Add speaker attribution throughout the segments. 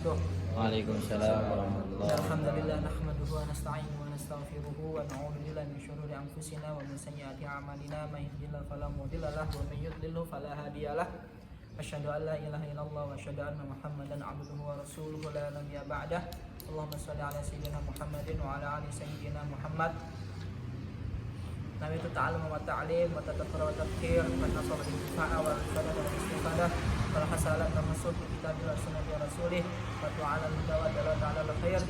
Speaker 1: wabarakatuh.
Speaker 2: Waalaikumsalam warahmatullahi wabarakatuh.
Speaker 1: Alhamdulillah nahmaduhu wa nasta'inuhu wa nastaghfiruhu wa na'udzu billahi min syururi anfusina wa min sayyiati a'malina may yahdihillahu fala mudilla lahu wa may yudlil fala hadiyalah. Asyhadu an la ilaha illallah wa asyhadu anna Muhammadan 'abduhu wa rasuluhu la nabiyya ba'dah. Allahumma shalli ala sayyidina Muhammadin wa ala ali sayyidina Muhammad. Nabi itu ta'alum wa ta'lim wa tatafara wa tafkir wa nasab al-intifa'a wa al-ifadah wa al-istifadah wal hasalat wa masud bi kitabil wa sunnati rasulih wa ta'ala al-huda wa dala ta'ala al-khair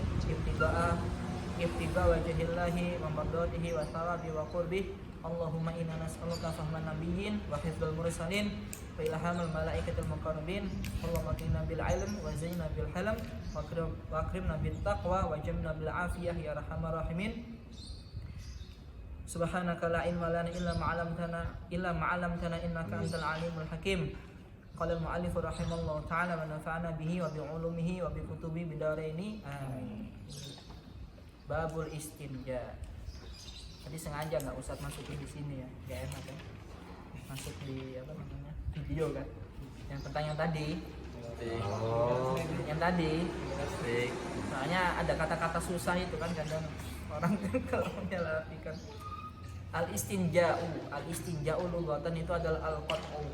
Speaker 1: ibtiga wajhillahi wa mardatihi wa thawabi wa qurbih. Allahumma inna nas'aluka fahman nabiyyin wa hifdzal mursalin wa ilhamal malaikatil muqarrabin. Allahumma qina bil ilm wa zayyina bil halam wa akrimna bit taqwa wa jamna bil afiyah ya arhamar rahimin. Subhanaka la ilma lana illa ma 'allamtana innaka antal alimul hakim. Qala al-mu'allif rahimallahu ta'ala wa nafa'ana bihi wa bi 'ulumihi wa bi kutubi bidaraini. Amin. Babul istinja. Tadi sengaja nggak Ustaz masukin di sini ya, gak enak kan? Masuk di apa namanya video kan? Yang pertanyaan tadi. Yang tadi. Soalnya ada kata-kata susah itu kan kadang orang kalau menyalahikan. Al-istinja'u lughatan itu adalah al-qat'u.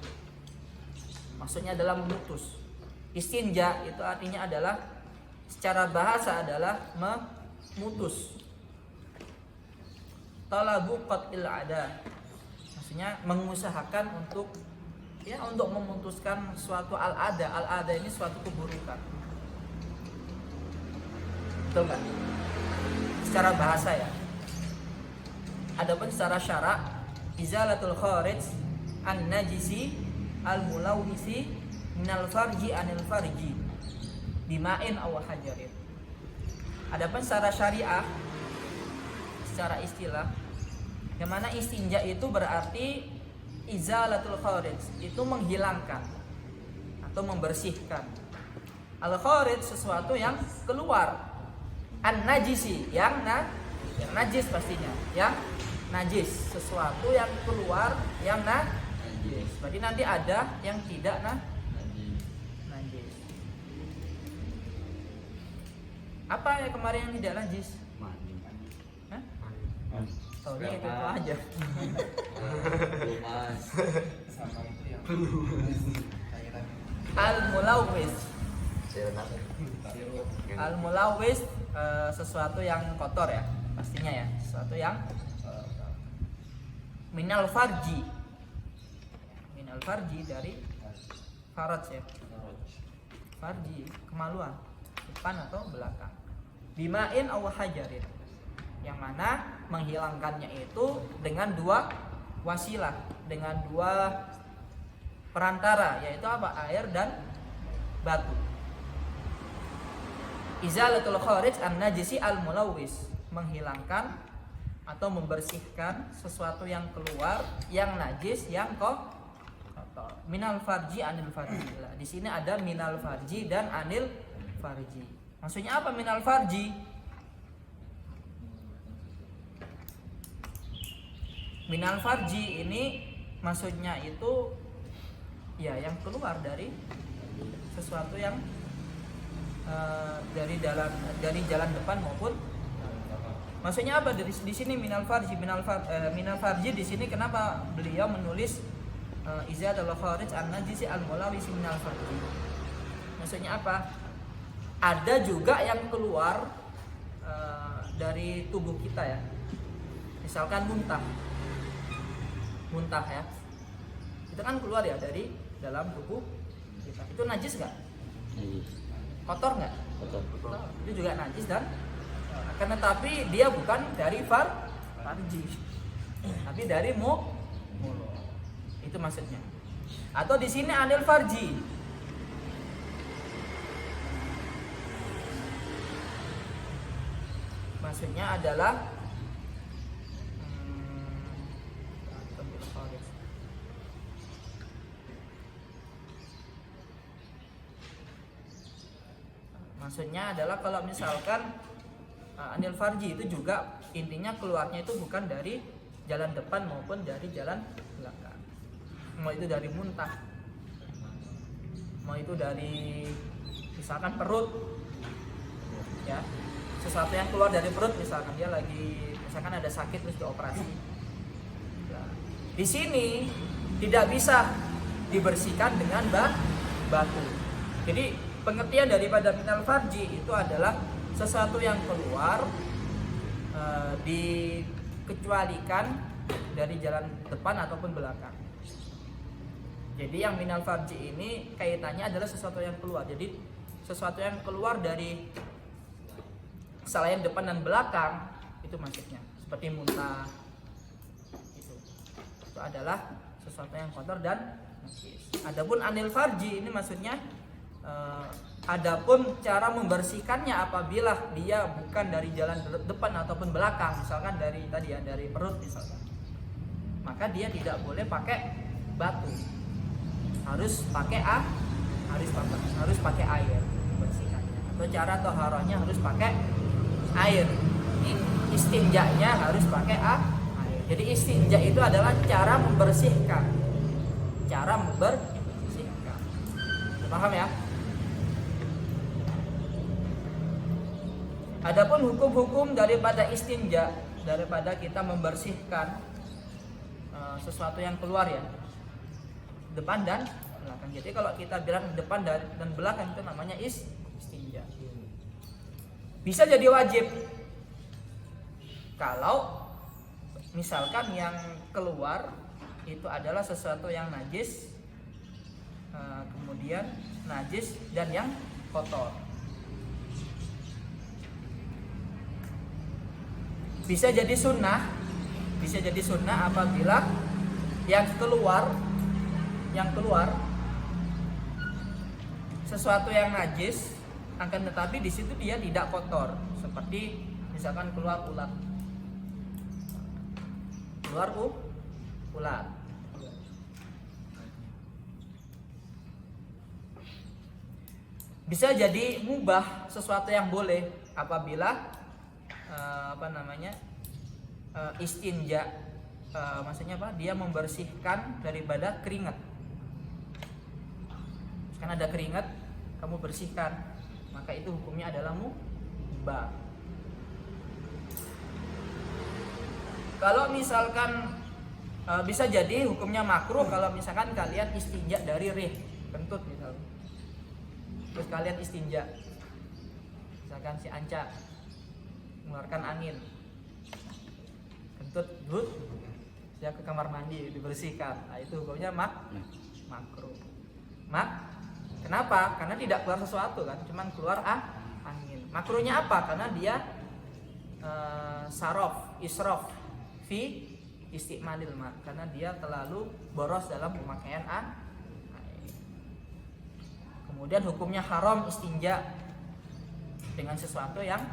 Speaker 1: Maksudnya adalah memutus. Istinja itu artinya adalah secara bahasa adalah memutus. Talabu qat'il ada. Maksudnya mengusahakan untuk memutuskan suatu al-ada. Al-ada ini suatu keburukan. Betul enggak? Secara bahasa ya. Adapun secara syarak, izalatul kharij an-najisi al-mulawwisi minal farji anil farji bima'in aw hajarin. Adapun secara syariah, secara istilah, yang mana istinja itu berarti izalatul kharij, itu menghilangkan atau membersihkan. Al-kharij sesuatu yang keluar. An-najisi yang najis pastinya, yang najis, sesuatu yang keluar yang najis. Berarti nanti ada yang tidak najis. Apa ya kemarin yang tidak najis? Hah? Tahunya itu aja. Al-mulawwis. Al-mulawwis sesuatu yang kotor ya, pastinya ya, sesuatu yang minal farji dari faraj ya, farji kemaluan depan atau belakang. Bima'in aw hajarin, yang mana menghilangkannya itu dengan dua wasilah, dengan dua perantara, yaitu apa? Air dan batu. Izalatul kharij an-najisi al-mulawwis, menghilangkan atau membersihkan sesuatu yang keluar yang najis, yang kotor. Minal farji anil farji. Di sini ada minal farji dan anil farji. Maksudnya apa minal farji? Minal farji ini maksudnya itu ya yang keluar dari sesuatu yang dari jalan depan maupun. Maksudnya apa di sini minal farji? Minal farji di sini kenapa beliau menulis izalatul kharij an-najisi al-mulawwisi minal farji? Maksudnya apa? Ada juga yang keluar dari tubuh kita ya. Misalkan muntah ya. Itu kan keluar ya dari dalam tubuh kita. Itu najis enggak? Kotor enggak? Kotor. Itu juga najis dan karena tapi dia bukan dari farji, tapi dari mulut. Itu maksudnya. Atau di sini anil farji. Maksudnya adalah maksudnya adalah kalau misalkan anil farji itu juga intinya keluarnya itu bukan dari jalan depan maupun dari jalan belakang. Mau itu dari muntah, mau itu dari misalkan perut, ya, sesuatu yang keluar dari perut, misalkan dia lagi, misalkan ada sakit terus dioperasi. Nah, di sini tidak bisa dibersihkan dengan batu. Jadi pengertian daripada minal farji itu adalah sesuatu yang keluar dikecualikan dari jalan depan ataupun belakang. Jadi yang minal farji ini kaitannya adalah sesuatu yang keluar. Jadi sesuatu yang keluar dari selain depan dan belakang itu maksudnya, seperti muntah itu adalah sesuatu yang kotor dan najis. Adapun anil farji ini maksudnya adapun cara membersihkannya apabila dia bukan dari jalan depan ataupun belakang, misalkan dari tadi ya, dari perut misalkan, maka dia tidak boleh pakai batu, harus pakai air membersihkannya, atau cara toharohnya harus pakai air, istinjanya harus pakai air. Jadi istinja itu adalah cara membersihkan, paham ya? Adapun hukum-hukum daripada istinja, daripada kita membersihkan sesuatu yang keluar ya, depan dan belakang. Jadi kalau kita bilang depan dan belakang itu namanya istinja. Bisa jadi wajib kalau misalkan yang keluar itu adalah sesuatu yang najis, kemudian najis dan yang kotor. Bisa jadi sunnah apabila yang keluar sesuatu yang najis, akan tetapi di situ dia tidak kotor, seperti misalkan keluar ulat. Bisa jadi mubah, sesuatu yang boleh apabila istinja, maksudnya apa? Dia membersihkan daripada keringat. Kan ada keringat, kamu bersihkan, maka itu hukumnya adalah mubah. Kalau misalkan bisa jadi hukumnya makruh kalau misalkan kalian istinja dari rih, kentut misalnya. Terus kalian istinja, misalkan si Anca mengeluarkan angin, kentut, dia ke kamar mandi dibersihkan. Nah, itu hukumnya makruh. Kenapa? Karena tidak keluar sesuatu kan, cuman keluar angin. Makruhnya apa? Karena dia israf fi isti'malil ma, karena dia terlalu boros dalam pemakaian air. Kemudian hukumnya haram istinja dengan sesuatu yang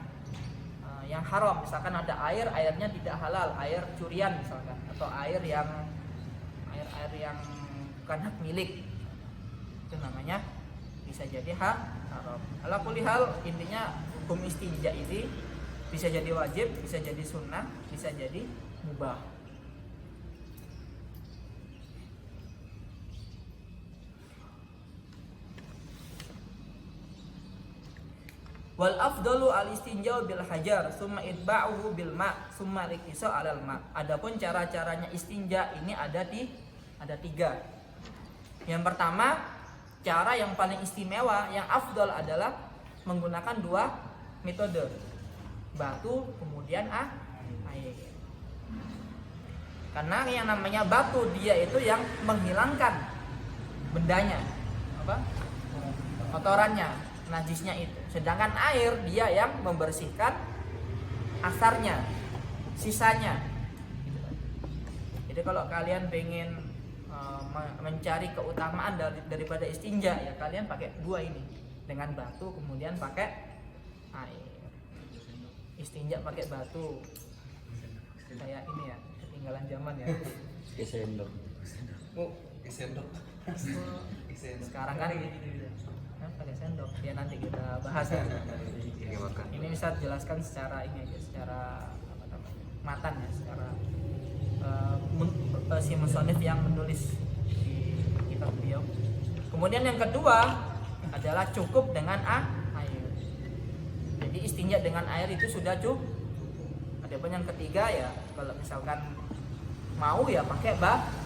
Speaker 1: haram. Misalkan ada airnya tidak halal, air curian misalkan, atau air yang bukan hak milik, itu namanya bisa jadi haram. Ala kulli hal, intinya hukum istinja ini bisa jadi wajib, bisa jadi sunnah, bisa jadi mubah. Wal afdalu al istinja bil hajar summa itba'uhu bil ma summa riqisa alal ma. Adapun cara-caranya istinja ini ada 3. Yang pertama, cara yang paling istimewa, yang afdal adalah menggunakan 2 metode. Batu kemudian air. Karena yang namanya batu dia itu yang menghilangkan bendanya, kotorannya, najisnya itu. Sedangkan air dia yang membersihkan asarnya, sisanya. Jadi kalau kalian pengen mencari keutamaan daripada istinja, ya kalian pakai 2 ini, dengan batu kemudian pakai air. Istinja pakai batu kayak ini ya, ketinggalan zaman ya.
Speaker 2: Sendok.
Speaker 1: Sekarang kan pakai sendok ya, nanti kita bahas ya. Ini bisa jelaskan secara ini aja, secara matan ya, secara si musonif yang menulis di kitab beliau. Kemudian yang kedua, adalah cukup dengan air. Jadi istinja dengan air itu sudah cukup. Adapun yang ketiga ya kalau misalkan mau ya pakai batu.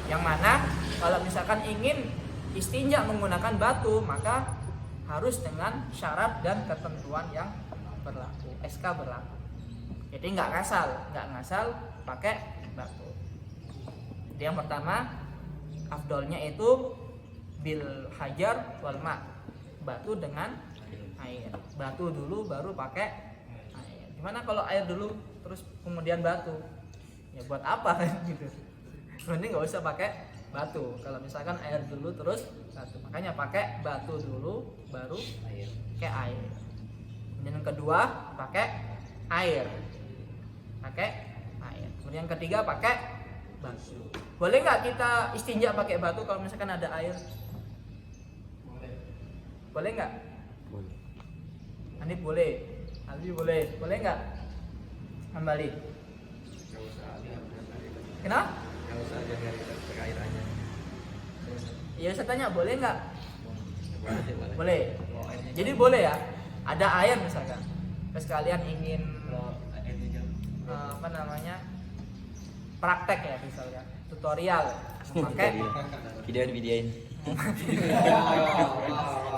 Speaker 1: Yang mana kalau misalkan ingin istinja menggunakan batu maka harus dengan syarat dan ketentuan yang berlaku, SK berlaku. Jadi nggak ngasal pakai batu. Jadi yang pertama afdolnya itu bil hajar wal ma, batu dengan air. Batu dulu baru pakai air. Gimana kalau air dulu terus kemudian batu? Ya buat apa gitu. Mending nggak usah pakai batu. Kalau misalkan air dulu terus batu, makanya pakai batu dulu baru pakai air. Kemudian yang kedua pakai air. Kemudian yang ketiga pakai batu. Boleh nggak kita istinja pakai batu kalau misalkan ada air? Boleh nggak?
Speaker 2: Boleh.
Speaker 1: Hanif boleh. Alwi boleh. Boleh nggak? Kembali. Kenapa? Ya saya tanya boleh nggak? Boleh. Jadi boleh ya. Ada air misalkan. Terus kalian ingin praktek ya misalnya tutorial pakai
Speaker 2: videoin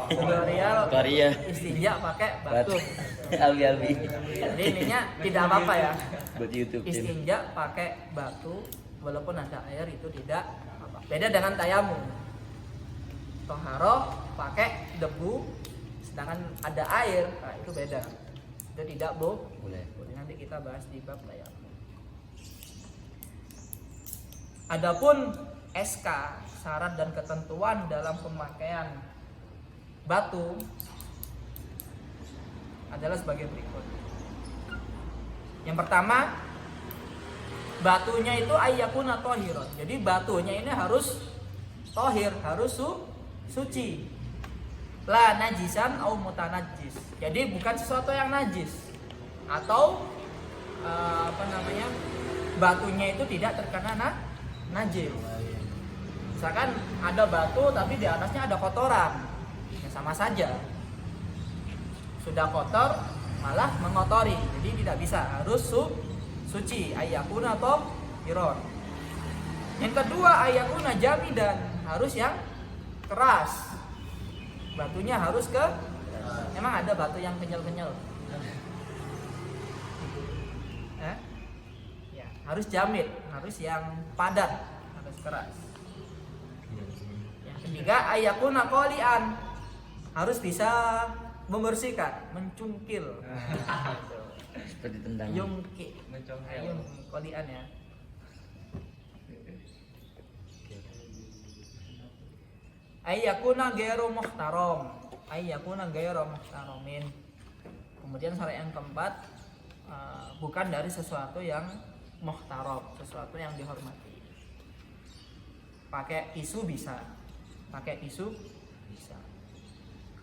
Speaker 1: tutorial istinja pakai batu.
Speaker 2: Albi.
Speaker 1: Jadi ininya tidak apa-apa ya.
Speaker 2: Buat YouTube.
Speaker 1: Istinja pakai batu walaupun ada air itu tidak apa. Beda dengan tayamum. Toharo pakai debu sedangkan ada air, nah itu beda. Itu tidak boleh. Nanti kita bahas di bab tayamum. Adapun SK, syarat dan ketentuan dalam pemakaian batu adalah sebagai berikut. Yang pertama, batunya itu ayyakuna tohiron. Jadi batunya ini harus tohir, harus suci. La najisan au mutanajis. Jadi bukan sesuatu yang najis atau batunya itu tidak terkena najis. Misalkan ada batu tapi di atasnya ada kotoran, ya sama saja. Sudah kotor malah mengotori, jadi tidak bisa, harus suci. Ayyakuna atau iron. Yang kedua ayyakuna jamidan, harus yang keras. Batunya harus memang ada batu yang kenyal-kenyal. Ya, harus jamid, harus yang padat, harus keras. Yang ketiga ayyakuna qalian, harus bisa membersihkan, mencungkil.
Speaker 2: Seperti tendangan.
Speaker 1: Yungki, qalian ya. Ayyakuna ghairu muhtaram, ayyakuna ghairu muhtaramin. Kemudian syarat yang keempat, bukan dari sesuatu yang muhtaram, sesuatu yang dihormati. Pakai tisu bisa.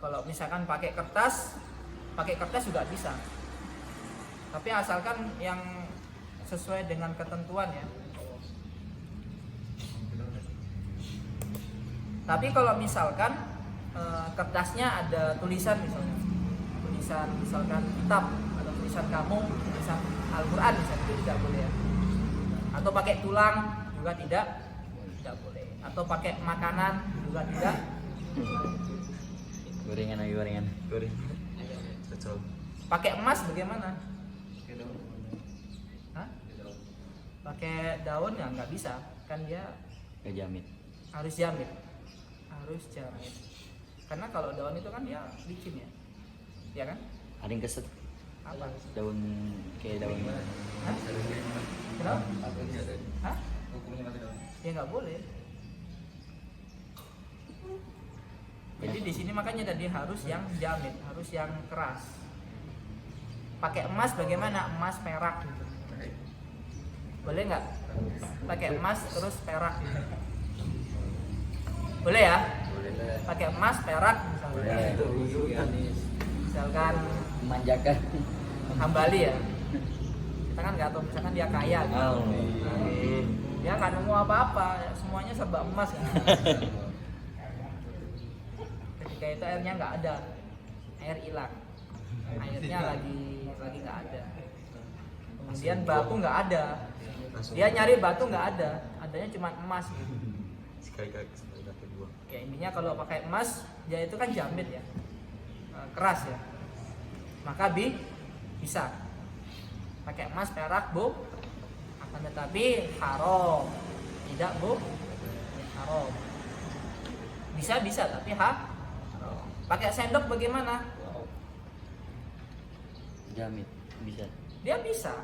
Speaker 1: Kalau misalkan pakai kertas juga bisa. Tapi asalkan yang sesuai dengan ketentuan ya. Tapi kalau misalkan kertasnya ada tulisan misalkan kitab atau tulisan kamu, tulisan Al-Quran misalnya, itu tidak boleh ya. Atau pakai tulang juga tidak boleh. Atau pakai makanan juga tidak.
Speaker 2: Gorengan.
Speaker 1: Pakai emas bagaimana? Pakai daun ya nggak bisa, kan dia
Speaker 2: Jamit.
Speaker 1: harus jamit. Karena kalau daun itu kan dia licin ya. Ya kan?
Speaker 2: Ada yang keset.
Speaker 1: Apa?
Speaker 2: Daun kayak daun.
Speaker 1: Hah? Kenapa? Hah? Ya nggak boleh. Jadi di sini makanya tadi harus yang jamit, harus yang keras. Pakai emas bagaimana? Emas perak gitu. Boleh nggak? Pakai emas terus perak gitu. Boleh ya? Pakai emas perak misalnya. Misalkan
Speaker 2: Memanjakan.
Speaker 1: Hambali ya. Kita kan nggak tahu, misalkan dia kaya gitu. Dia nggak nemu apa-apa, semuanya serba emas kan. Ketika itu airnya nggak ada, air hilang, airnya lagi nggak ada. Kemudian batu nggak ada, dia nyari batu nggak ada, adanya cuma emas.
Speaker 3: Sekali kedua.
Speaker 1: Ya intinya kalau pakai emas, dia itu kan jamit ya, keras ya, maka bisa pakai emas, perak, bu, akan tetapi haram, tidak bu, haram. Bisa tapi haram. Pakai sendok bagaimana?
Speaker 2: Jamit bisa.
Speaker 1: Dia bisa,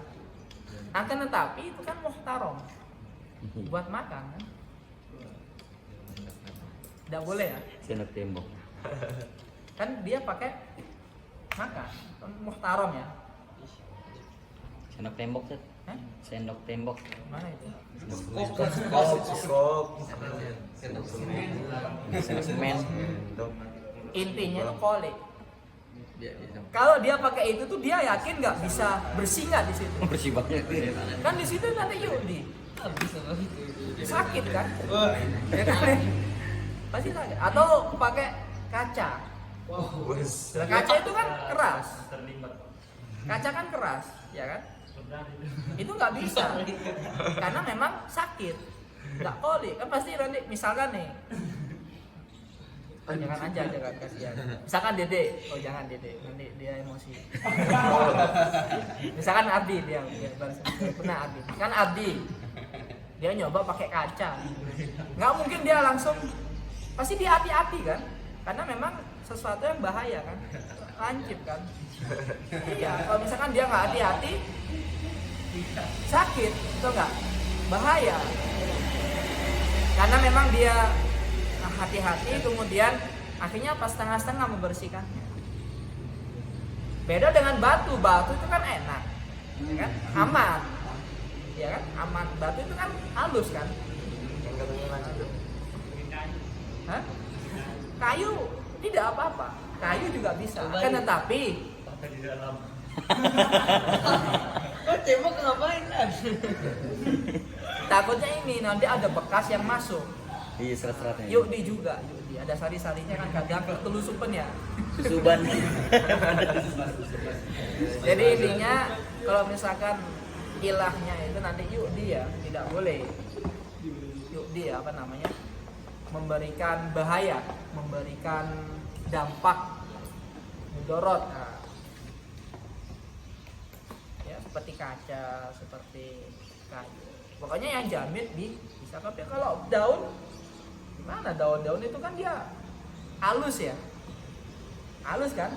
Speaker 1: akan tetapi itu kan muhtaram, buat makan kan? Tidak boleh ya?
Speaker 2: Sendok tembok.
Speaker 1: Kan dia pakai makan, kan muhtaram ya?
Speaker 2: Sendok tembok Set.
Speaker 1: Hah?
Speaker 2: Sendok tembok.
Speaker 1: Mana itu?
Speaker 2: Sendok semen.
Speaker 1: Intinya itu kolik. Kalau dia pakai itu tuh dia yakin nggak bisa bersih nggak di situ?
Speaker 2: Bersih banget.
Speaker 1: Kan di situ nanti Yudi sakit kan? Ya kan? Pasti sakit. Atau pakai kaca. Nah, kaca itu kan keras. Kaca kan keras, ya kan? Itu nggak bisa, karena memang sakit, nggak kolik. Kan pasti nanti misalkan nih, jangan kasihan. Misalkan Dede, jangan Dede, nanti dia emosi. Misalkan Abdi, dia pernah Abdi, kan Abdi, dia nyoba pakai kaca, nggak mungkin dia langsung, pasti dia hati-hati kan, karena memang sesuatu yang bahaya kan, lancip kan. Iya, kalau misalkan dia nggak hati-hati, sakit, itu nggak bahaya, karena memang dia hati-hati, kemudian akhirnya pas setengah-setengah membersihkannya. Beda dengan batu itu kan enak, ya kan? Aman, ya kan? Aman. Batu itu kan halus kan? Hah? Kayu tidak apa-apa, kayu juga bisa. Kan tetapi
Speaker 3: di dalam.
Speaker 1: kok tembok ngapain kan? Takutnya ini nanti ada bekas yang masuk.
Speaker 2: Iya, serat-seratnya.
Speaker 1: Yudi juga, ada sari-sarinya kan kadang ketelusupan ya.
Speaker 2: Suban.
Speaker 1: Jadi intinya kalau misalkan ilahnya itu nanti Yudi ya, tidak boleh. Yudi ya, apa namanya? Memberikan bahaya, memberikan dampak mudorot. Nah, ya seperti kaca, seperti kayu. Pokoknya yang jamit bisa tapi kalau daun mana daun-daun itu kan dia halus ya, halus kan?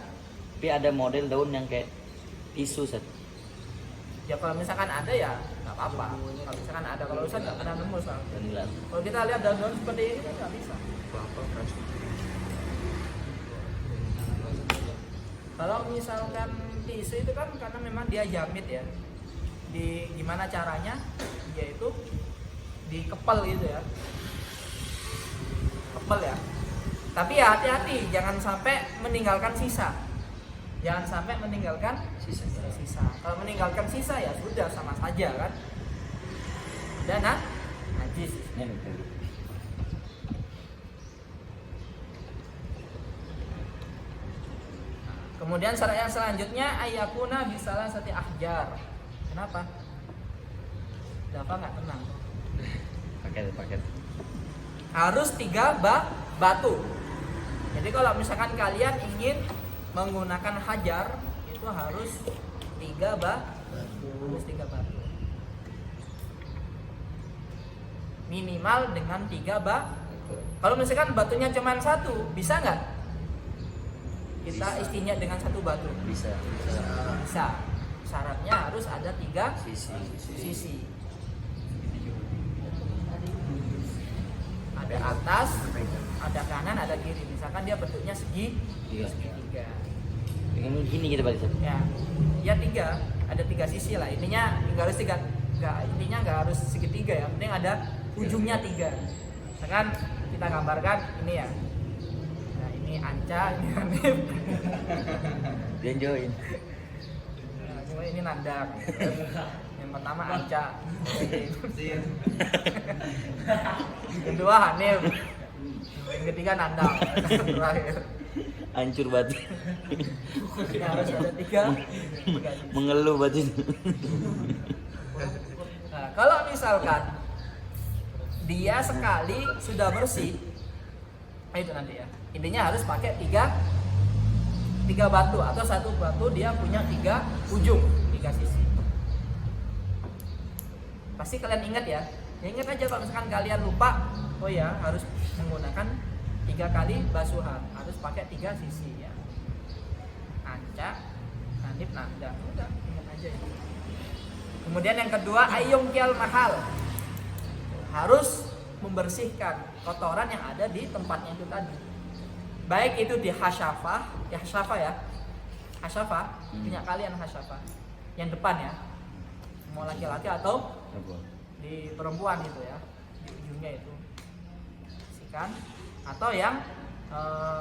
Speaker 2: Tapi ada model daun yang kayak tisu Set.
Speaker 1: Ya kalau misalkan ada ya nggak apa-apa. Kalau misalkan ada, kalau Ustaz nggak pernah nemu soalnya. Kalau kita lihat daun-daun seperti ini kan nggak bisa. Kalau misalkan tisu itu kan karena memang dia jamit ya. Gimana caranya? Yaitu dikepel gitu ya. Kepel ya. Tapi ya hati-hati, jangan sampai meninggalkan sisa. Jangan sampai meninggalkan sisa. Kalau meninggalkan sisa ya sudah sama saja kan. Dan najis. Kemudian syarat yang selanjutnya ayakuna bisalah sati ahjar. Kenapa? Dapat nggak tenang?
Speaker 2: Paket.
Speaker 1: Harus 3 batu. Jadi kalau misalkan kalian ingin menggunakan hajar itu harus 3 batu. Minimal dengan 3 batu. Kalau misalkan batunya cuma 1, bisa nggak? Kita istinya dengan 1 batu.
Speaker 2: Bisa.
Speaker 1: Syaratnya harus ada 3 sisi. Ada atas, ada kanan, ada kiri. Misalkan dia bentuknya segitiga.
Speaker 2: Dengan gini gitu Pak Set.
Speaker 1: Ya 3, ada 3 sisi lah. Intinya nggak harus 3, nggak harus segitiga ya. Penting ada ujungnya 3. Misalkan kita gambarkan ini ya. Nah ini Anca, ini Hanif.
Speaker 2: Dia join.
Speaker 1: Nah, ini Nandak. Yang Yang pertama Anca. Yang kedua Hanif. Yang ketiga Nandang. Terakhir.
Speaker 2: Hancur batin.
Speaker 1: Ya, harus ada 3.
Speaker 2: Mengeluh batin.
Speaker 1: Nah, kalau misalkan dia sekali sudah bersih, itu nanti ya. Intinya harus pakai 3 batu atau 1 batu dia punya 3 ujung, 3 sisi. Pasti kalian ingat ya. Ya ingat aja kalau misalkan kalian lupa, oh ya harus menggunakan 3 kali basuhan, harus pakai 3 sisi ya. Anca, Hanif, Nanda, udah ingat aja ya. Kemudian yang kedua ayyungkial mahal, harus membersihkan kotoran yang ada di tempatnya itu tadi. Baik itu di hasyafah ya, hasyafah punya kalian hasyafah yang depan ya, mau laki-laki atau di perempuan itu ya, di ujungnya itu bersihkan, atau yang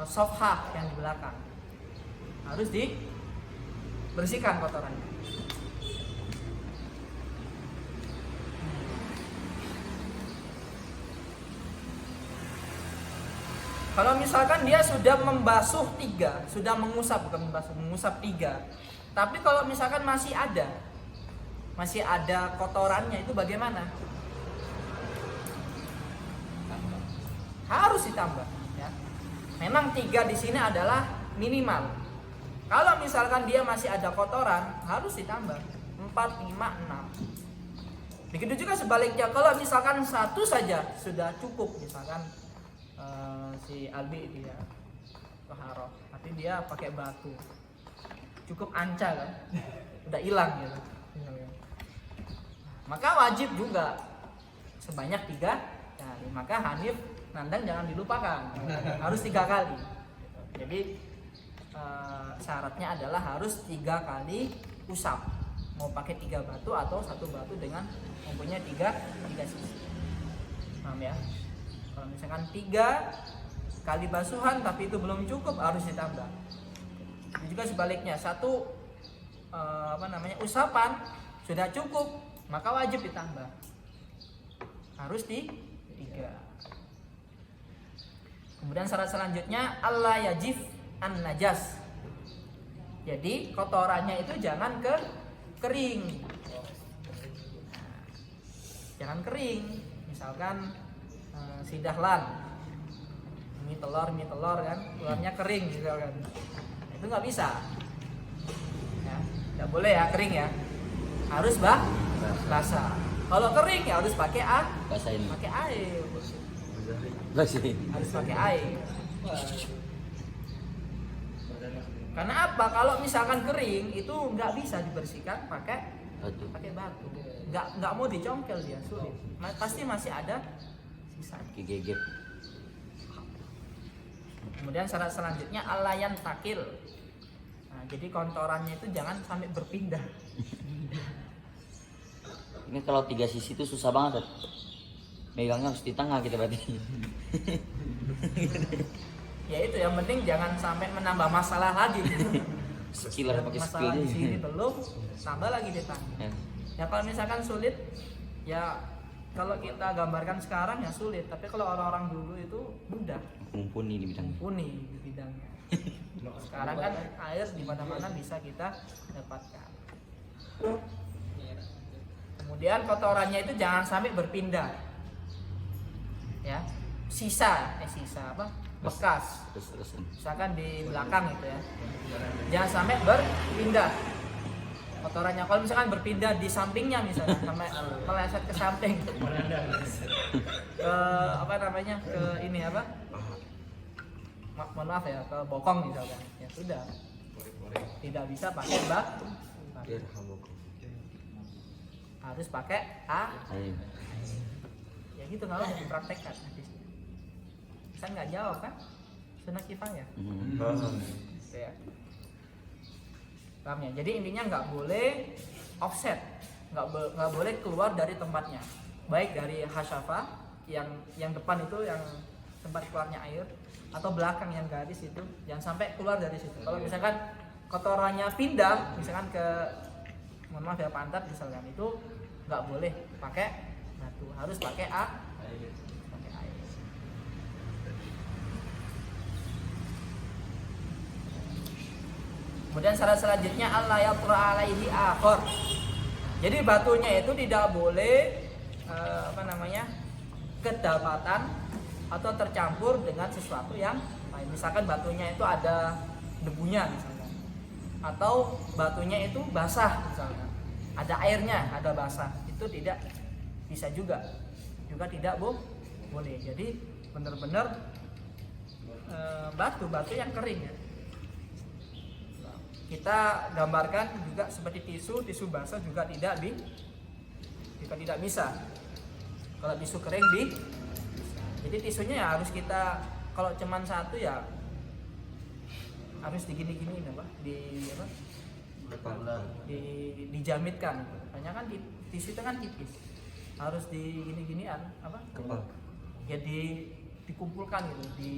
Speaker 1: sofhah yang di belakang harus dibersihkan kotorannya. Kalau misalkan dia sudah membasuh 3, sudah mengusap, bukan membasuh, mengusap 3. Tapi kalau misalkan masih ada kotorannya, itu bagaimana? Harus ditambah ya. Memang 3 di sini adalah minimal. Kalau misalkan dia masih ada kotoran, harus ditambah 4, 5, 6. Begitu juga sebaliknya, kalau misalkan 1 saja sudah cukup, misalkan si Albi itu ya toharoh, tapi dia pakai batu, cukup Anca kan, udah hilang gitu. Maka wajib juga sebanyak 3 kali. Maka Hanif, Nandang jangan dilupakan, harus 3 kali. Jadi syaratnya adalah harus 3 kali usap, mau pakai 3 batu atau 1 batu dengan mempunyai 3 sisi. Paham ya? Kalau misalkan 3 kali basuhan tapi itu belum cukup, harus ditambah. Dan juga sebaliknya, 1 usapan sudah cukup, maka wajib ditambah, harus 3. Kemudian syarat selanjutnya Allah yajif an najas. Jadi kotorannya itu jangan kering. Jangan kering. Misalkan si dahlan mie telur kan, keluarnya kering gitu kan, itu nggak bisa ya, nggak boleh ya kering ya, harus basah. Kalau kering ya harus pakai pakai air, harus pakai air. Karena apa? Kalau misalkan kering itu nggak bisa dibersihkan pakai batu, nggak mau dicongkel, dia sulit, pasti masih ada sisa. Kemudian syarat selanjutnya alayan takil. Nah, jadi kotorannya itu jangan sampai berpindah.
Speaker 2: Ini kalau 3 sisi itu susah banget. Megangnya harus di tengah kita berarti.
Speaker 1: Ya itu yang penting jangan sampai menambah masalah lagi.
Speaker 2: Skill, pakai skill
Speaker 1: masalah di
Speaker 2: aja.
Speaker 1: sini belum, tambah lagi di tengah. Ya kalau misalkan sulit, ya kalau kita gambarkan sekarang ya sulit, tapi kalau orang-orang dulu itu mudah.
Speaker 2: Mumpuni di
Speaker 1: bidangnya. Sekarang kan air di mana-mana bisa kita dapatkan. Kemudian kotorannya itu jangan sampai berpindah. Ya, sisa apa? Bekas. Misalkan di belakang gitu ya. Jangan sampai berpindah kotorannya. Kalau misalkan berpindah di sampingnya misalnya sampai meleset ke samping, ke ini apa? Mohon maaf ya, ke bokong misalkan, ya sudah, tidak bisa pakai batu, harus pakai air. Ya gitu, nggak usah dipraktekkan nanti. Bisa nggak jawab kan? Sunnah kifayah. Gitu ya. Paham ya? Jadi intinya nggak boleh offset, nggak boleh keluar dari tempatnya, baik dari hasyafah yang depan itu yang tempat keluarnya air, atau belakang yang garis itu jangan sampai keluar dari situ. Kalau misalkan kotorannya pindah, misalkan ke, mohon maaf ya, pantat misalkan, itu nggak boleh pakai batu, harus pakai air. Kemudian syarat selanjutnya Allah yatra alaihi akhor. Jadi batunya itu tidak boleh kedapatan atau tercampur dengan sesuatu yang lain. Misalkan batunya itu ada debunya misalkan, atau batunya itu basah misalkan, ada airnya, ada basah, itu tidak bisa juga tidak boleh. Jadi benar-benar batu yang kering ya. Kita gambarkan juga seperti tisu basah juga tidak bisa. Kalau tisu kering jadi tisunya ya harus kita, kalau cuman satu ya harus digini-gini dijamitkan. Hanya kan tisu itu kan tipis, harus digini-ginian
Speaker 3: Kepal.
Speaker 1: ya dikumpulkan gitu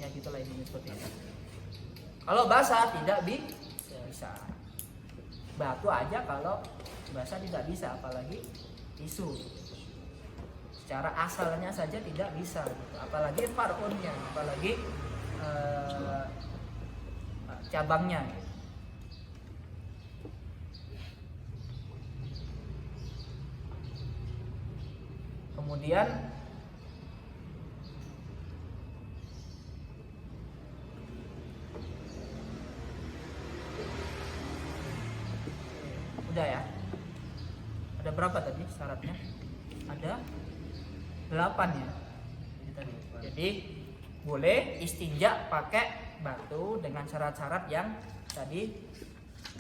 Speaker 1: ya gitulah ini seperti itu. Kalau basah tidak bisa. Batu aja kalau basah tidak bisa, apalagi tisu. Secara asalnya saja tidak bisa, gitu. Apalagi far'unnya, apalagi cabangnya. Kemudian udah ya. Ada berapa tadi syaratnya? Ada 8 ya. Jadi boleh istinja pakai batu dengan syarat-syarat yang tadi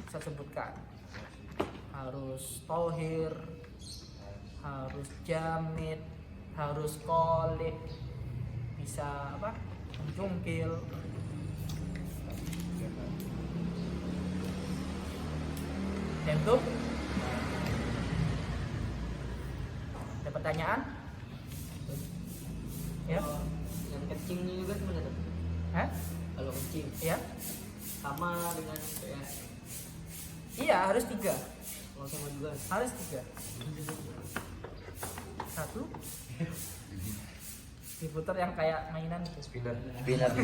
Speaker 1: saya sebutkan. Harus tohir, harus jamit, harus kolik, bisa mencungkil. Dan itu ada pertanyaan? Ya.
Speaker 4: Yang kencingnya juga sebenarnya.
Speaker 1: Hah?
Speaker 4: Kalau kencing
Speaker 1: Ya.
Speaker 4: sama dengan kayak
Speaker 1: Iya, harus 3.
Speaker 4: kalau sama juga.
Speaker 1: Harus 3. 1 diputar yang kayak mainan itu.
Speaker 3: Spinner.
Speaker 2: Bina.
Speaker 1: 2,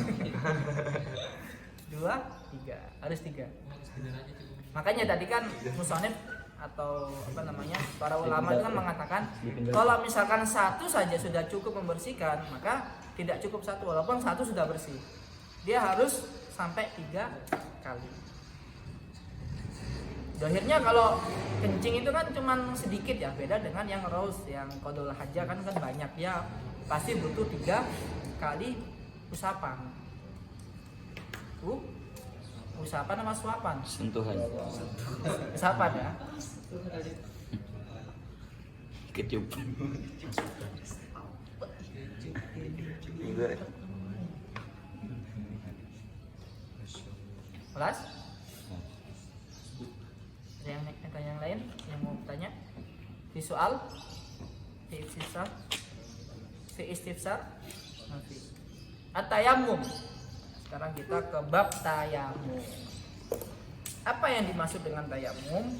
Speaker 1: 3. Harus 3. Makanya tadi kan musonif atau para ulama itu kan mengatakan kalau misalkan 1 saja sudah cukup membersihkan, maka tidak cukup 1 walaupun 1 sudah bersih. Dia harus sampai 3 kali. Dohirnya kalau kencing itu kan cuman sedikit ya, beda dengan yang raus, yang qadul hajah kan banyak, ya pasti butuh 3 kali usapan. Usapan sama suapan?
Speaker 2: Sentuhan.
Speaker 1: Usapan ya.
Speaker 2: Ketiup.
Speaker 1: Kelas? Ada yang lain yang mau bertanya? Visual? Fi istifsar? At-tayammum. Sekarang kita ke bab tayammum. Apa yang dimaksud dengan tayammum?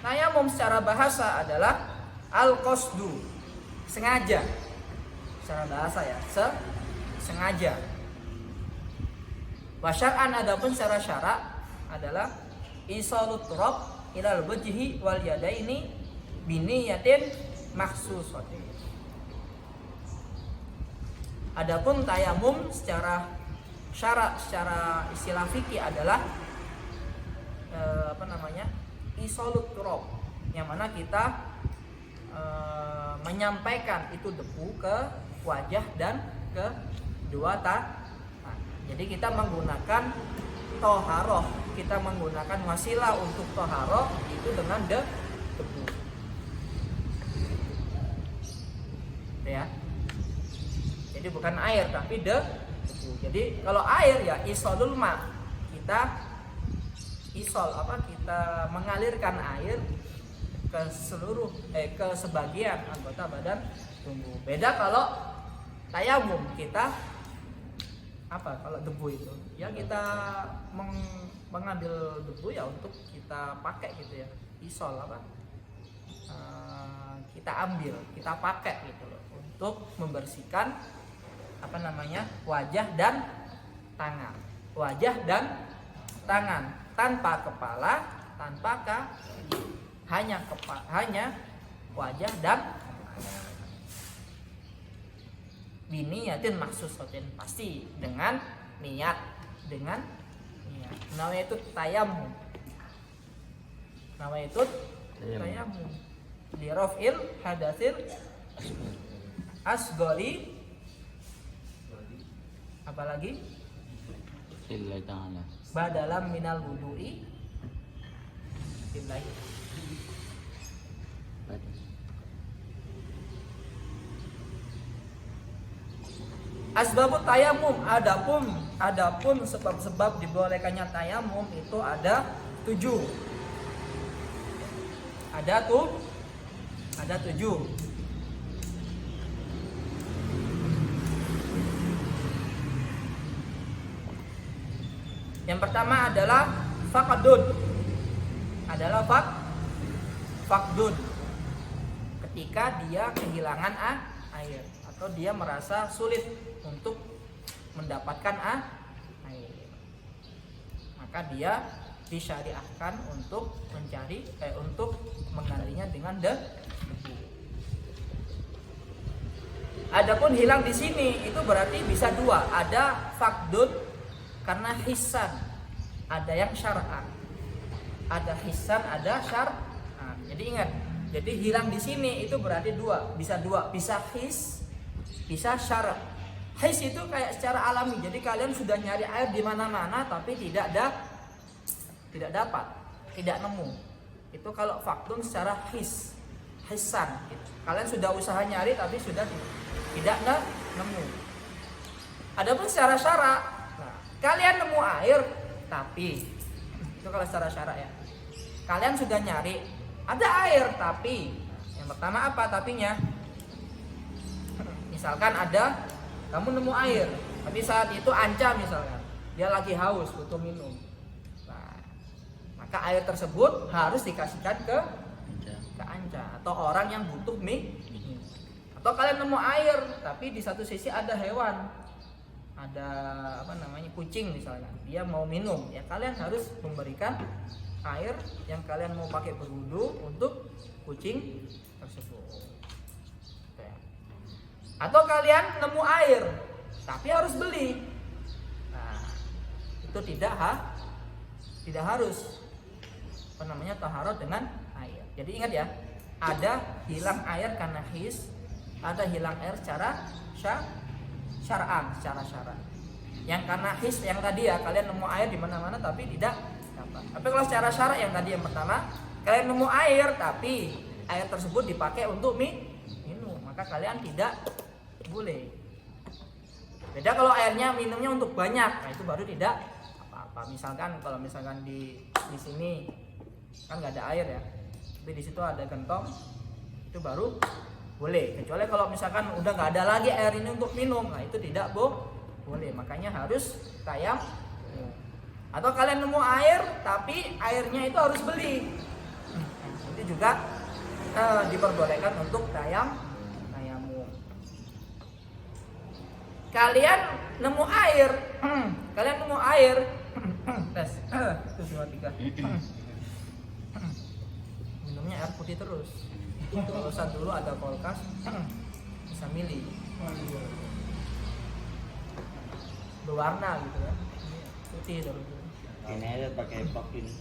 Speaker 1: Tayammum secara bahasa adalah al-qasdu, sengaja. Secara bahasa ya, sengaja. Wa syar'an, adapun secara syarak adalah isalut turab ilal wajhi wal yadaini biniyatin makhsusatin. Adapun tayamum secara syarak, secara istilah fikih adalah isalut turab, yang mana kita menyampaikan itu debu ke wajah dan ke dua tangan. Jadi kita menggunakan toharoh, kita menggunakan wasilah untuk toharoh itu dengan debu. Ya. Jadi bukan air tapi debu. Jadi kalau air ya isolul ma, kita kita mengalirkan air ke seluruh ke sebagian anggota badan tubuh. Beda kalau tayamum, kita kalau debu itu ya kita mengambil debu ya untuk kita pakai gitu ya, isol kita ambil, kita pakai gitu loh untuk membersihkan wajah dan tangan. Wajah dan tangan tanpa kepala, tanpa kaki. Hanya wajah dan biniyatin maksusatin, pasti dengan niat. Namanya itu tayamum. Li raf'il hadatsil asgori, apalagi
Speaker 2: Lillahi ta'ala.
Speaker 1: badalam minal wudu'i billahi. Asbabut tayamum, adapun sebab-sebab dibolehkannya tayamum itu ada 7. Ada 7. Yang pertama adalah faqdun. Faqdun. Ketika dia kehilangan air atau dia merasa sulit untuk mendapatkan air, maka dia disyariahkan untuk menggantinya dengan debu. Adapun hilang di sini itu berarti bisa 2. Ada faqdun karena hissan, ada yang syar'an. Ada hissan, ada syar'an. Jadi ingat, jadi hilang di sini itu berarti 2, bisa his, bisa syara'. His itu kayak secara alami. Jadi kalian sudah nyari air di mana-mana tapi tidak dapat, tidak nemu. Itu kalau faktun secara hissan. Kalian sudah usaha nyari tapi sudah tidak nemu. Adapun secara syara', kalian nemu air tapi itu kalau secara syara' ya. Kalian sudah nyari, ada air tapi yang pertama apa tapinya? Misalkan kamu nemu air, tapi saat itu Anca misalkan, dia lagi haus, butuh minum. Nah, maka air tersebut harus dikasihkan ke Anca atau orang yang butuh minum. Atau kalian nemu air, tapi di satu sisi ada hewan, ada kucing misalkan, dia mau minum, ya kalian harus memberikan air yang kalian mau pakai berwudu untuk kucing tersebut. Atau kalian nemu air tapi harus beli, nah itu tidak harus taharah dengan air. Jadi ingat ya, ada hilang air karena his, ada hilang air secara syar'an, secara syara'. Yang karena his yang tadi ya, kalian nemu air di mana-mana tapi tidak dapat. Tapi kalau secara syara' yang tadi yang pertama, kalian nemu air tapi air tersebut dipakai untuk minum, maka kalian tidak boleh. Beda kalau airnya minumnya untuk banyak, nah itu baru tidak apa-apa. Kalau misalkan di sini kan nggak ada air ya, tapi di situ ada gentong, itu baru boleh. Kecuali kalau misalkan udah nggak ada lagi air ini untuk minum, nah itu tidak boleh. Makanya harus tayamum. Atau kalian nemu air tapi airnya itu harus beli, itu juga diperbolehkan untuk tayamum. Kalian nemu air, tes, 1, 2, 3. Minumnya air putih terus. Kalau saat dulu ada kulkas, bisa milih. Berwarna gitu kan, putih terus.
Speaker 2: Ini ada pakai pop ini.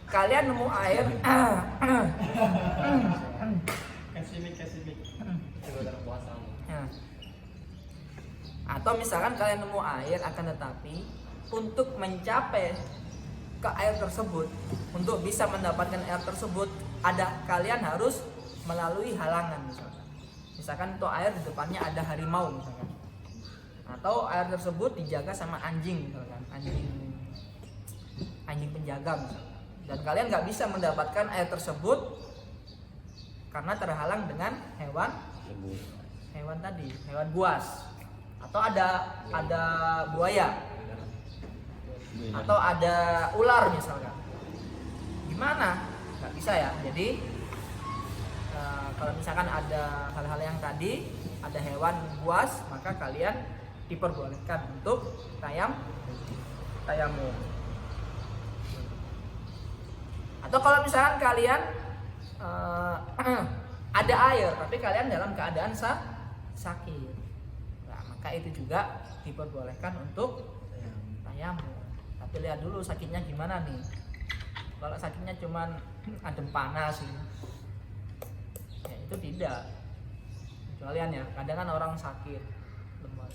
Speaker 1: Kalian nemu air,
Speaker 3: Kasih mic.
Speaker 1: atau misalkan kalian nemu air, akan tetapi untuk mencapai ke air tersebut, untuk bisa mendapatkan air tersebut, kalian harus melalui halangan misalkan itu air di depannya ada harimau misalkan, atau air tersebut dijaga sama anjing misalkan, anjing penjaga misalkan. Dan kalian nggak bisa mendapatkan air tersebut karena terhalang dengan hewan tadi, hewan buas, atau ada buaya. atau ada ular misalkan, gimana? Nggak bisa ya. Jadi kalau misalkan ada hal-hal yang tadi, ada hewan buas, maka kalian diperbolehkan untuk tayamum. Atau kalau misalkan kalian ada air tapi kalian dalam keadaan sakit, nah, maka itu juga diperbolehkan untuk tayamum. Tapi lihat dulu sakitnya gimana nih. Kalau sakitnya cuman adem panas gitu, ya itu tidak. Kecualian ya, kadang kan orang sakit lemas,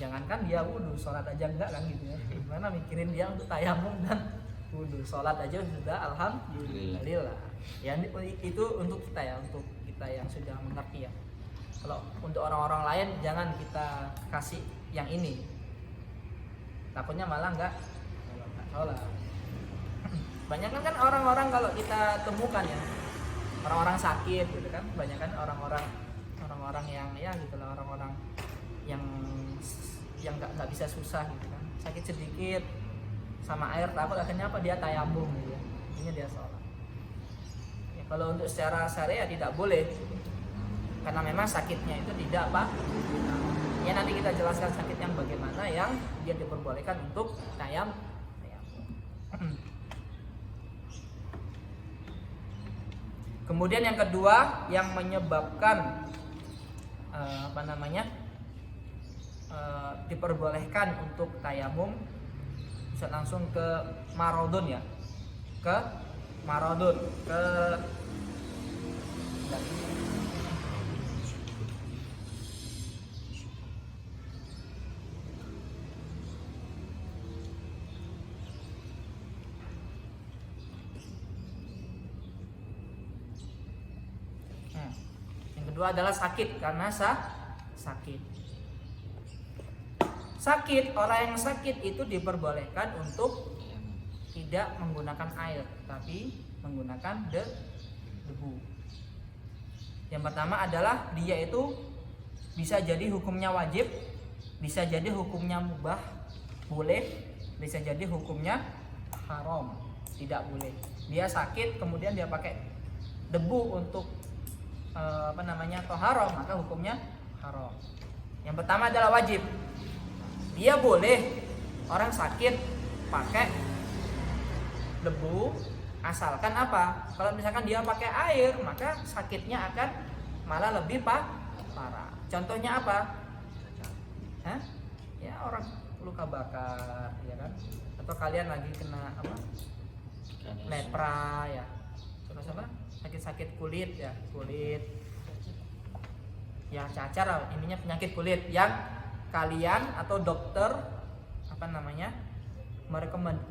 Speaker 1: jangankan dia wudhu, sholat aja enggak kan gitu ya. Gimana mikirin dia untuk tayamum dan wudhu, sholat aja sudah alhamdulillah. Ya itu untuk kita ya, untuk kita yang sudah mengerti ya. Kalau untuk orang-orang lain jangan kita kasih yang ini, takutnya malah enggak sholat. Banyak kan orang-orang kalau kita temukan ya, orang-orang sakit gitu kan, banyak kan orang-orang yang ya gitulah, orang-orang yang nggak bisa susah gitu kan, sakit sedikit sama air takut, akhirnya apa, dia tayamum gitu ya, akhirnya dia sholat. Ya, kalau untuk secara syariat tidak boleh, karena memang sakitnya itu tidak apa. Ya nanti kita jelaskan sakit yang bagaimana yang dia diperbolehkan untuk tayamum. Kemudian yang kedua yang menyebabkan diperbolehkan untuk tayamum, bisa langsung ke marodun ya, ke marodun, ke kedua adalah sakit, karena sakit. Orang yang sakit itu diperbolehkan untuk tidak menggunakan air, tapi menggunakan debu. Yang pertama adalah dia itu bisa jadi hukumnya wajib, bisa jadi hukumnya mubah, boleh, bisa jadi hukumnya haram, tidak boleh. Dia sakit kemudian dia pakai debu untuk toharoh, maka hukumnya haram. Yang pertama adalah wajib. Dia boleh, orang sakit pakai debu, asalkan apa? Kalau misalkan dia pakai air, maka sakitnya akan malah lebih parah. Contohnya apa? Ya orang luka bakar, ya kan? Atau kalian lagi kena apa? Lepra ya. Terus apa? Sakit-sakit kulit ya, ya cacar, ininya penyakit kulit yang kalian atau dokter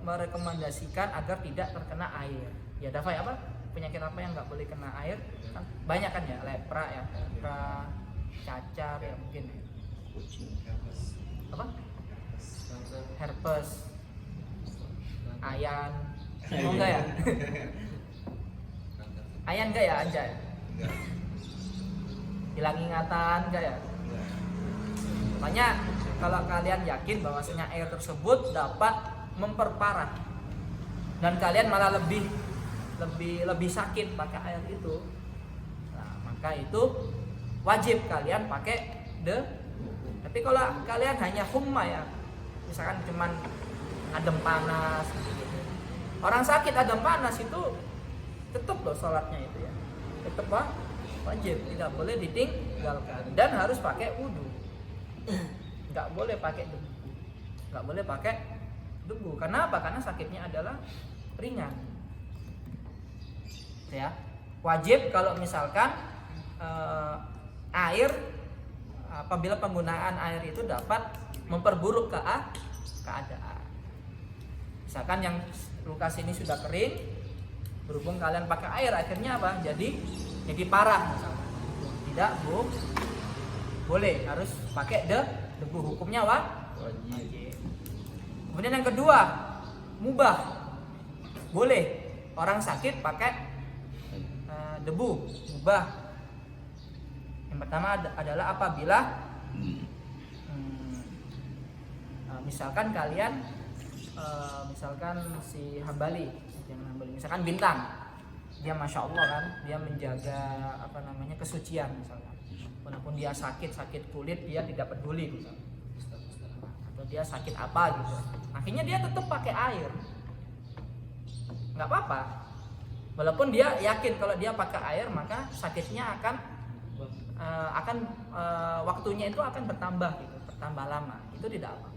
Speaker 1: merekomendasikan agar tidak terkena air. Ya Dafai, apa penyakit apa yang nggak boleh kena air? Kan banyak kan ya, lepra ya, cacar ya, mungkin apa, herpes, ayan, enggak ya? Ayan enggak ya, Anjay? Enggak. Hilang ingatan enggak ya? Enggak. Makanya kalau kalian yakin bahwasanya air tersebut dapat memperparah dan kalian malah lebih sakit pakai air itu, nah, maka itu wajib kalian pakai Tapi kalau kalian hanya humma ya, misalkan cuman adem panas gitu. Orang sakit adem panas itu tetap loh sholatnya itu ya, tetap wajib, tidak boleh ditinggalkan dan harus pakai wudhu, nggak boleh pakai debu, karena apa? Karena sakitnya adalah ringan ya. Wajib kalau misalkan air, apabila penggunaan air itu dapat memperburuk keadaan, misalkan yang luka sini sudah kering, berhubung kalian pakai air, akhirnya apa? Jadi parah misalkan. Tidak boleh, harus pakai debu, hukumnya wajib. Kemudian yang kedua, mubah, boleh orang sakit pakai debu, mubah. Yang pertama adalah apabila misalkan kalian misalkan si Hambali, jangan Hambali, misalkan Bintang, dia masya Allah kan, dia menjaga apa namanya kesucian misalkan, walaupun dia sakit kulit dia tidak peduli misalkan, atau dia sakit apa gitu, akhirnya dia tetap pakai air, nggak apa-apa, walaupun dia yakin kalau dia pakai air maka sakitnya akan waktunya itu akan bertambah gitu, bertambah lama, itu tidak apa,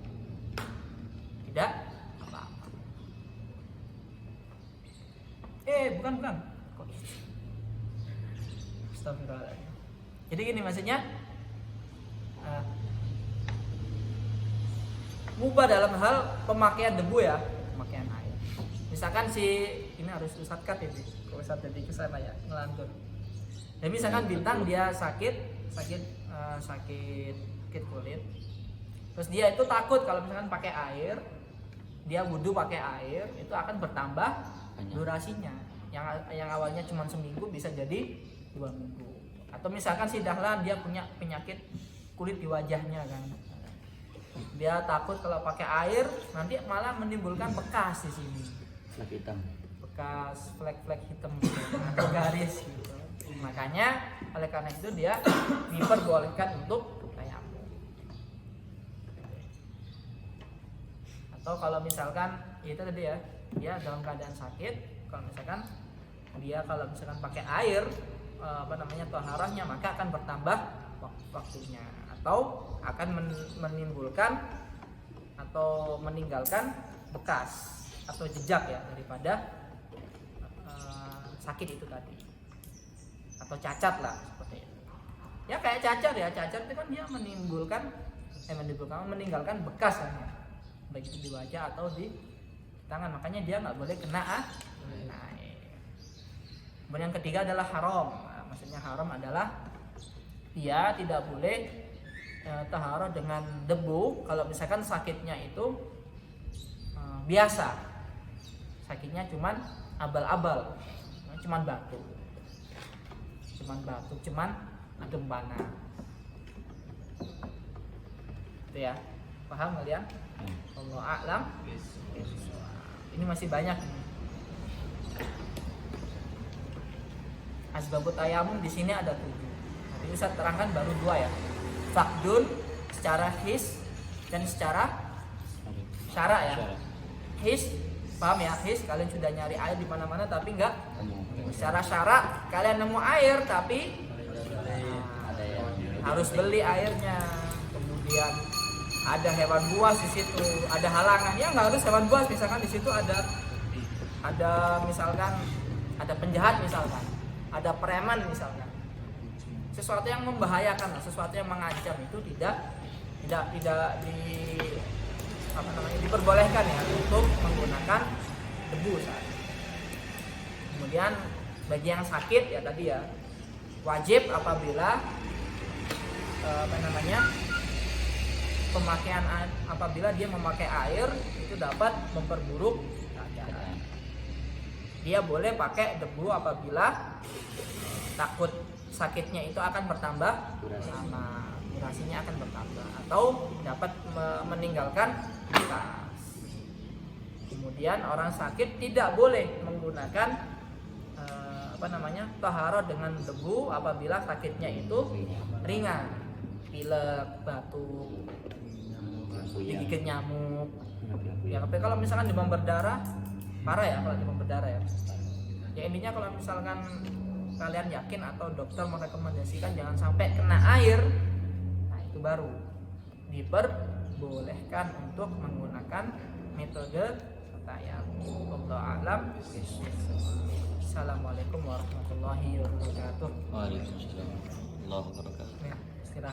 Speaker 1: tidak apa-apa. Bukan. Kok gitu? Astagfirullahaladzim. Jadi gini maksudnya, mubah dalam hal pemakaian debu ya, pemakaian air. Misalkan ini harus Ustadz cut ini, kalau Ustadz jadi kesana ya, ngelantur. Dan misalkan Bintang dia sakit kulit, terus dia itu takut kalau misalkan pakai air, dia wudhu pakai air, itu akan bertambah durasinya. Yang awalnya cuma seminggu bisa jadi 2 minggu. Atau misalkan si Dahlan dia punya penyakit kulit di wajahnya kan, dia takut kalau pakai air nanti malah menimbulkan bekas di sini,
Speaker 2: Flek hitam.
Speaker 1: bekas flek-flek hitam gitu, atau garis gitu. Makanya oleh karena itu dia diperbolehkan untuk tayamum. Atau kalau misalkan itu tadi ya, dia dalam keadaan sakit, kalau misalkan pakai air taharahnya maka akan bertambah waktunya, atau akan menimbulkan atau meninggalkan bekas atau jejak ya daripada sakit itu tadi, atau cacat lah seperti itu. Ya kayak cacat itu kan dia meninggalkan bekas kan ya, baik itu di wajah atau di tangan, makanya dia nggak boleh kena air. Kemudian yang ketiga adalah haram. Maksudnya haram adalah dia tidak boleh taharah dengan debu kalau misalkan sakitnya itu biasa, sakitnya cuman abal-abal, cuman batuk, cuman demam. Itu ya, paham kalian? Allah a'lam. Ini masih banyak. Asbabut tayamum di sini ada 7. Nanti Ustaz terangkan baru 2 ya. Fakdun secara his dan secara syara ya. His, paham ya? His kalian sudah nyari air di mana-mana tapi enggak. Secara syara kalian nemu air tapi harus beli airnya. Kemudian ada hewan buas di situ, ada halangan. Ya nggak harus hewan buas, misalkan di situ ada misalkan ada penjahat misalkan, ada preman misalkan, sesuatu yang membahayakan, sesuatu yang mengancam, itu tidak diperbolehkan ya untuk menggunakan debu saat itu. Kemudian bagi yang sakit ya tadi ya, wajib apabila pemakaian apabila dia memakai air itu dapat memperburuk keadaan. Dia boleh pakai debu apabila takut sakitnya itu akan bertambah lama, durasinya akan bertambah, atau dapat meninggalkan bekas. Kemudian orang sakit tidak boleh menggunakan taharah dengan debu apabila sakitnya itu ringan, pilek, batuk, digigit nyamuk. Ya, tapi kalau misalkan demam berdarah parah ya, kalau demam berdarah ya. Ya intinya kalau misalkan kalian yakin atau dokter merekomendasikan jangan sampai kena air, nah itu baru diperbolehkan untuk menggunakan metode tayamum. Wallahu a'lam. Assalamualaikum warahmatullahi wabarakatuh.
Speaker 2: Waalaikumsalam warahmatullahi wabarakatuh.
Speaker 1: Ya.